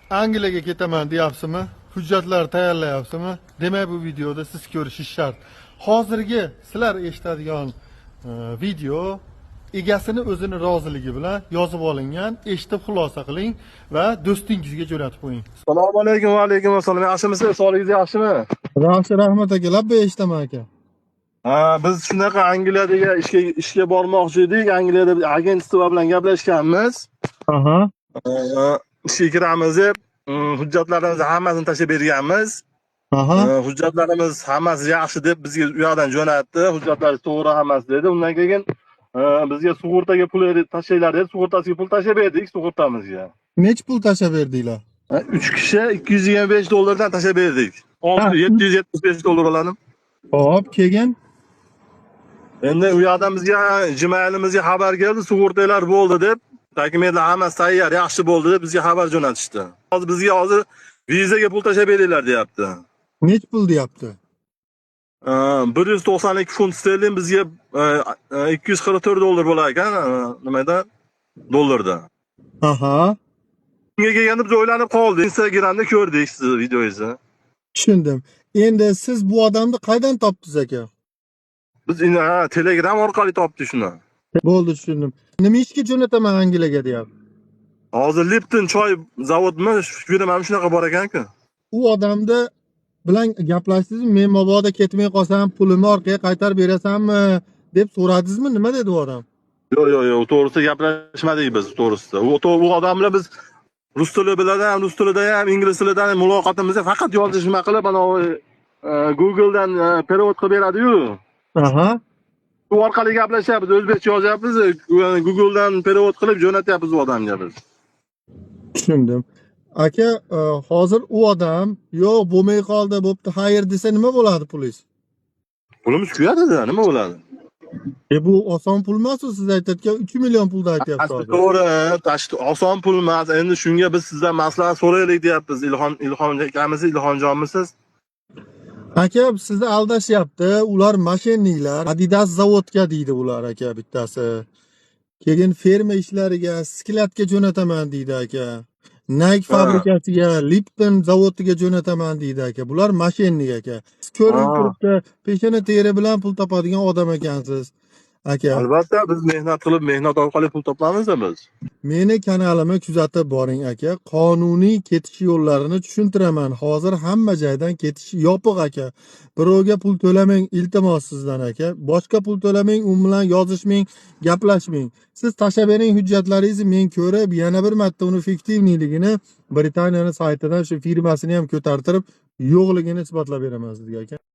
Angliyaga ketaman deyapsizmi? Hujjatlar tayyorlayapsizmi? Demak bu videoda siz ko'rishingiz shart. Hozirgi sizlar eshitadigan video egasini o'zini roziligi bilan yozib olingan. Eshitib xulosa qiling va do'stingizga jo'natib qo'ying. Assalomu alaykum, va alaykum assalom. Yaxshimisiz? Sog'ligingiz yaxshimi? Yaxshi, rahmat aka. Labba eshitaman aka. Biz shunaqa Angliyadagi ishga bormoqchi edik. Angliyada agentство bilan gaplashganmiz. Aha. Ishga kiramiz deb hujjatlarimizni hammasini tashlab berganmiz. Aha. Hujjatlarimiz hammasi yaxshi deb bizga u yoqdan jo'natdi. Hujjatlar to'g'ri hammasi dedi. Undan keyin bizga sug'urtaga pul tashlanglar deb sug'urtasiga pul tashlab berdik sug'urtamizga. Nech pul tashlab berdinglar? 3 kishi $225 tashlab berdik. 775 dollar oladim. Hop, keyin Endi u yoqdan bizga Gmail'imizga xabar keldi, sug'urtalar bo'ldi deb, dokumentlar hammasi tayyor, yaxshi bo'ldi deb bizga xabar jo'natishdi. Hozir bizga vizaga pul tashlab beringlar deyapti. nech pul deyapti? 192 funt sterling bizga $244 bo'lar ekan, nimada? Dollarda. Aha. Bunga kelganda biz o'ylanib qoldik. Instagramda ko'rdik siz videongizni. Tushundim. Endi siz bu odamni qaydan topdingiz aka? Biz Telegram orqali topdik shuni. Bo'ldi, tushundim. Nima ishga jo'nataman Angliyaga deyapti? Hozir Lipton choy zavodmi, firma ham shunaqa bor ekan-ku. U odamda bilan gaplashdingizmi? Men mabodo ketmay qolsam, pulimni orqaga qaytarib berasanmi deb so'radingizmi? Nima dedi u odam? Yo'q, to'g'risida gaplashmadik biz to'g'risida. U odam bilan biz rus tili bilan ham, rus tilida ham, ingliz tilida ham muloqotimizda faqat yozishma qilib, mana Google'dan perevod qilib beradi-yu. Aha. Bu orqali gaplashyapmiz, o'zbekcha yozyapmiz, Google'dan perevod qilib jo'natyapmiz u odamga biz. Tushundim. Aka, hozir u odam yo'q bo'lmay qoldi, bo'pti, xayr desa nima bo'ladi pulingiz? Pulimiz kuyadi-da, nima bo'ladi? Bu oson pul emas-ku, siz aytayotgan 3 million pulni aytyapsiz hozir. To'g'ri, oson pul emas. Endi shunga biz sizdan maslahat so'raylik deyapmiz. Ilhom akamisiz, Ilhomjonmisiz? Aka, sizni aldashyapti. Ular mashinniklar. Adidas zavodga deydi ular aka bittasi. Keyin ferma ishlariga, sklatga jo'nataman deydi aka. Nike fabrikasiga, Lipton zavodiga jo'nataman deydi aka. Bular mashinnik aka. Siz ko'rinib turibdi, peshona teri bilan pul topadigan odam ekansiz. Aka, Albatta biz mehnat qilib, mehnat orqali pul topamiz-da biz. meni kanalimni kuzatib boring aka. Qonuniy ketish yo'llarini tushuntiraman. Hozir hamma joydan ketish yopiq aka. Birovga pul to'lamang, iltimos sizdan aka. Boshqa pul to'lamang, u bilan yozishmang, gaplashmang. Siz tashlab bering hujjatlaringizni, men ko'rib, yana bir marta uni fiktivniligini Britaniyaning saytidan shu firmasini ham ko'tartirib, yo'qligini isbotlab beraman sizga aka.